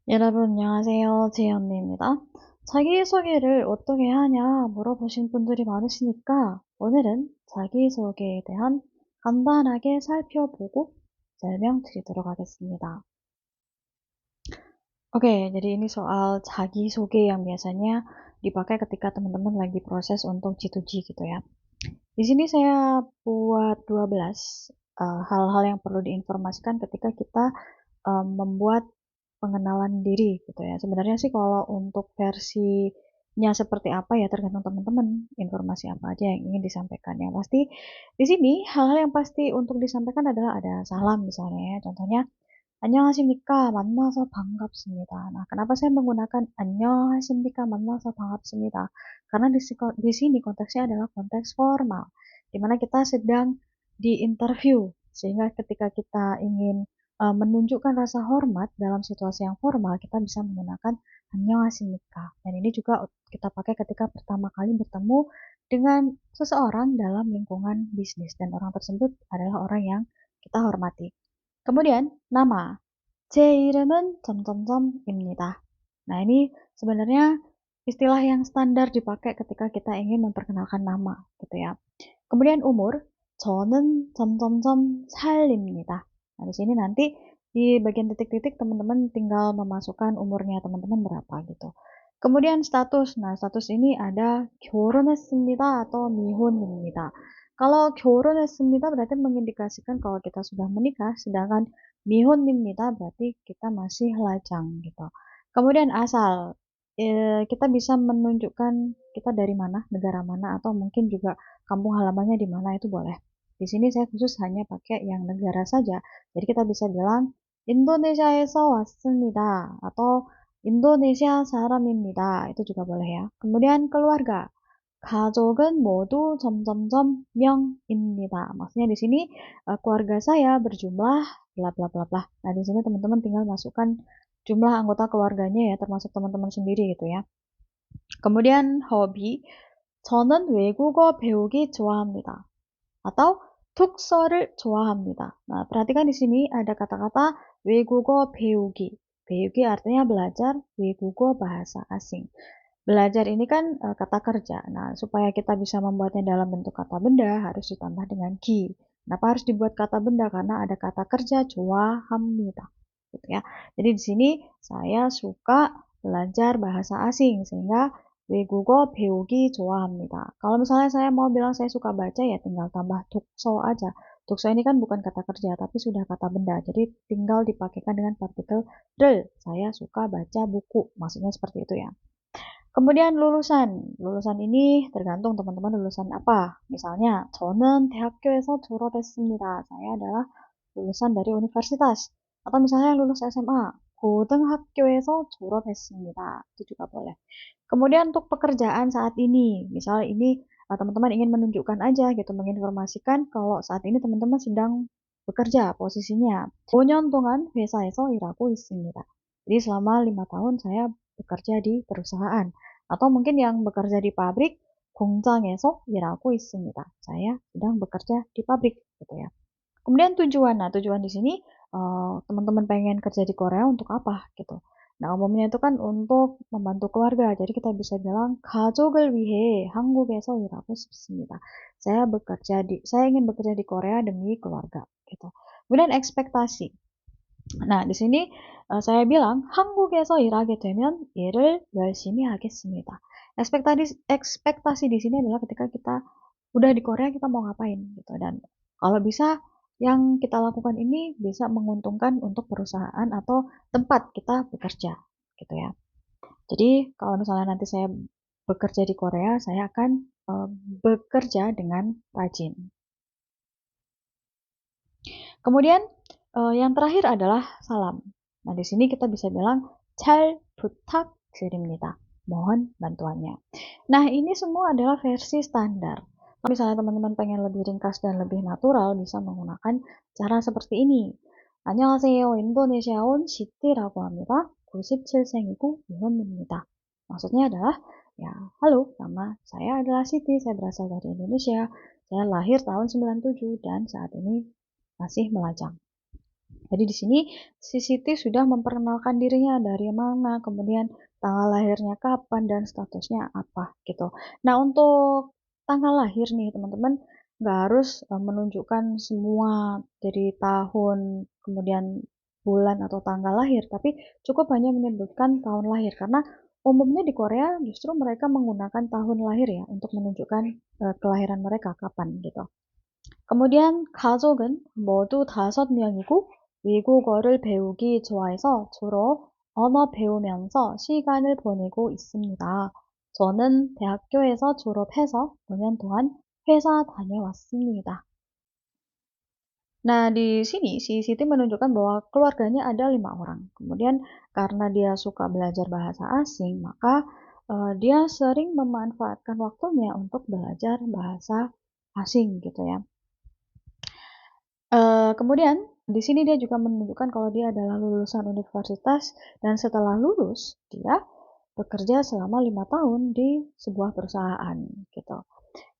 여러분 안녕하세요. 재현미입니다. 자기소개를 어떻게 하냐 물어보신 분들이 많으시니까 o늘은 자기소개에 대한 간단하게 살펴보고 설명드리도록 ha겠습니다. Oke, jadi ini soal 자기소개 yang biasanya dipakai ketika teman-teman lagi proses untuk G2G gitu ya. Di sini saya buat 12 hal-hal yang perlu diinformasikan ketika kita membuat pengenalan diri gitu ya. Sebenarnya sih kalau untuk versinya seperti apa ya tergantung teman-teman, informasi apa aja yang ingin disampaikan. Yang pasti di sini hal-hal yang pasti untuk disampaikan adalah ada salam misalnya ya. Contohnya 안녕하십니까 만나서 반갑습니다. Nah, kenapa saya menggunakan 안녕하십니까 만나서 반갑습니다? Karena di sini konteksnya adalah konteks formal, di mana kita sedang di interview, sehingga ketika kita ingin menunjukkan rasa hormat dalam situasi yang formal, kita bisa menggunakan 안녕하십니까. Dan ini juga kita pakai ketika pertama kali bertemu dengan seseorang dalam lingkungan bisnis, dan orang tersebut adalah orang yang kita hormati. Kemudian, nama. 제 이름은 점점점입니다. Nah, ini sebenarnya istilah yang standar dipakai ketika kita ingin memperkenalkan nama, gitu ya. Kemudian umur, 저는 점점점 살입니다. Nah, di sini nanti di bagian titik-titik teman-teman tinggal memasukkan umurnya teman-teman berapa gitu. Kemudian status, nah status ini ada 결혼했습니다 atau 미혼입니다. Kalau 결혼했습니다 berarti mengindikasikan kalau kita sudah menikah, sedangkan 미혼입니다 berarti kita masih lajang gitu. Kemudian asal, kita bisa menunjukkan kita dari mana, negara mana, atau mungkin juga kampung halamannya di mana itu boleh. Di sini saya khusus hanya pakai yang negara saja. Jadi kita bisa bilang 인도네시아에서 왔습니다 atau 인도네시아 사람입니다. Itu juga boleh ya. Kemudian keluarga. 가족은 모두 점점점 명입니다. Maksudnya di sini keluarga saya berjumlah bla bla bla bla. Nah, di sini teman-teman tinggal masukkan jumlah anggota keluarganya ya, termasuk teman-teman sendiri gitu ya. Kemudian hobi, 저는 외국어 배우기 좋아합니다. Atau 독서를 좋아합니다. Nah, perhatikan di sini ada kata-kata 외국어 배우기. 배우기 artinya belajar, 외국어 bahasa asing. Belajar ini kan kata kerja. Nah, supaya kita bisa membuatnya dalam bentuk kata benda harus ditambah dengan ki. Kenapa harus dibuat kata benda? Karena ada kata kerja 좋아합니다. Gitu ya. Jadi di sini saya suka belajar bahasa asing sehingga 외국어 배우기 좋아합니다. Kalau misalnya saya mau bilang saya suka baca ya tinggal tambah 독서 aja. 독서 ini kan bukan kata kerja tapi sudah kata benda. Jadi tinggal dipakaikan dengan partikel 를. Saya suka baca buku. Maksudnya seperti itu ya. Kemudian lulusan. Lulusan ini tergantung teman-teman lulusan apa. Misalnya, 저는 대학교에서 졸업했습니다. Saya adalah lulusan dari universitas. Atau misalnya lulus SMA, 고등학교에서 졸업했습니다. Itu juga boleh. Kemudian untuk pekerjaan saat ini, misalnya ini teman-teman ingin menunjukkan aja gitu, menginformasikan kalau saat ini teman-teman sedang bekerja, posisinya 5년 동안 회사에서 일하고 있습니다. Jadi selama 5 tahun saya bekerja di perusahaan. Atau mungkin yang bekerja di pabrik, 공장에서 일하고 있습니다. Saya sedang bekerja di pabrik gitu ya. Kemudian tujuan. Nah, tujuan di sini teman-teman pengen kerja di Korea untuk apa gitu. Nah, umumnya itu kan untuk membantu keluarga. Jadi kita bisa bilang 가족을 위해 한국에서 일하고 싶습니다. Saya ingin bekerja di Korea demi keluarga gitu. Kemudian ekspektasi. Nah, di sini saya bilang 한국에서 일하게 되면 일을 열심히 하겠습니다. Ekspektasi di sini adalah ketika kita udah di Korea kita mau ngapain gitu, dan kalau bisa yang kita lakukan ini bisa menguntungkan untuk perusahaan atau tempat kita bekerja gitu ya. Jadi kalau misalnya nanti saya bekerja di Korea, saya akan bekerja dengan rajin. Kemudian yang terakhir adalah salam. Nah, di sini kita bisa bilang 잘 부탁드립니다. Mohon bantuannya. Nah, ini semua adalah versi standar. Kalau misalnya teman-teman pengen lebih ringkas dan lebih natural, bisa menggunakan cara seperti ini. 안녕하세요. 인도네시아 온 시티라고 합니다. 97생이고 미혼입니다. Maksudnya adalah, ya, halo, nama saya adalah Siti, saya berasal dari Indonesia. Saya lahir tahun 97 dan saat ini masih melajang. Jadi di sini si Siti sudah memperkenalkan dirinya dari mana, kemudian tanggal lahirnya kapan, dan statusnya apa gitu. Nah, untuk tanggal lahir nih teman-teman nggak harus menunjukkan semua dari tahun, kemudian bulan atau tanggal lahir, tapi cukup hanya menyebutkan tahun lahir karena umumnya di Korea justru mereka menggunakan tahun lahir ya untuk menunjukkan kelahiran mereka kapan gitu. kemudian 가족은 모두 5명이고 외국어를 배우기 좋아해서 주로 언어 배우면서 시간을 보내고 있습니다. 저는 대학교에서 졸업해서 5년 동안 회사 다녀왔습니다. Nah, di sini si Siti menunjukkan bahwa keluarganya ada 5 orang. Kemudian karena dia suka belajar bahasa asing, maka dia sering memanfaatkan waktunya untuk belajar bahasa asing gitu ya. Kemudian di sini dia juga menunjukkan kalau dia adalah lulusan universitas dan setelah lulus dia bekerja selama 5 tahun di sebuah perusahaan gitu.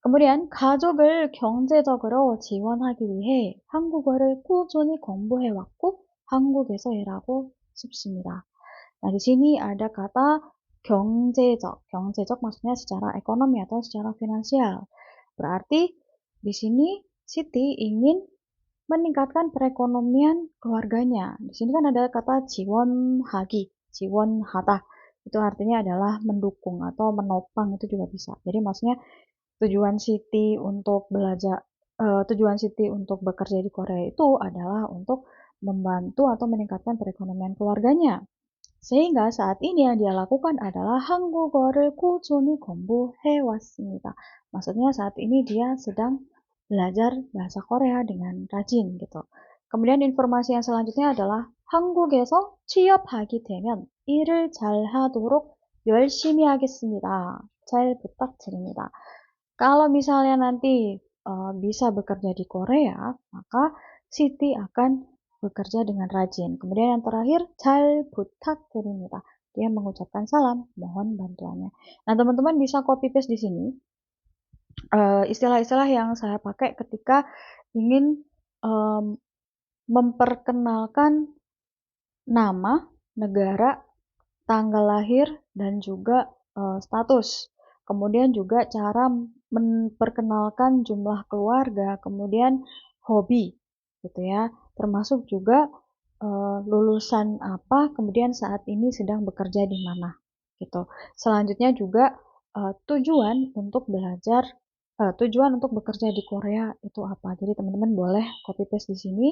kemudian 가족을 경제적으로 지원하기 위해 한국어를 꾸준히 공부해왔고 한국에서 일하고 싶습니다. Nah, di sini ada kata 경제적. 경제적 maksudnya secara ekonomi atau secara finansial. Berarti di sini Siti ingin meningkatkan perekonomian keluarganya. Di sini kan ada kata 지원하기, 지원하다. Itu artinya adalah mendukung atau menopang, itu juga bisa. Jadi maksudnya tujuan Siti untuk belajar, tujuan Siti untuk bekerja di Korea itu adalah untuk membantu atau meningkatkan perekonomian keluarganya. Sehingga saat ini yang dia lakukan adalah 한국어를 꾸준히 공부해왔습니다. Maksudnya saat ini dia sedang belajar bahasa Korea dengan rajin gitu. kemudian informasi yang selanjutnya adalah 한국에서 취업하게 되면 일을 잘하도록 열심히 하겠습니다. 잘 부탁드립니다. Kalau misalnya nanti bisa bekerja di Korea, maka Siti akan bekerja dengan rajin. Kemudian yang terakhir, 잘 부탁드립니다. Dia mengucapkan salam, mohon bantuannya. Nah, teman-teman bisa copy paste di sini istilah-istilah yang saya pakai ketika ingin memperkenalkan nama, negara, tanggal lahir, dan juga status. Kemudian juga cara memperkenalkan jumlah keluarga, kemudian hobi, gitu ya. Termasuk juga lulusan apa, kemudian saat ini sedang bekerja di mana, gitu. Selanjutnya juga tujuan untuk belajar, tujuan untuk bekerja di Korea itu apa. Jadi teman-teman boleh copy paste di sini.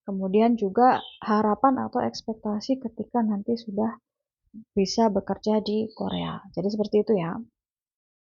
Kemudian juga harapan atau ekspektasi ketika nanti sudah bisa bekerja di Korea. Jadi seperti itu ya.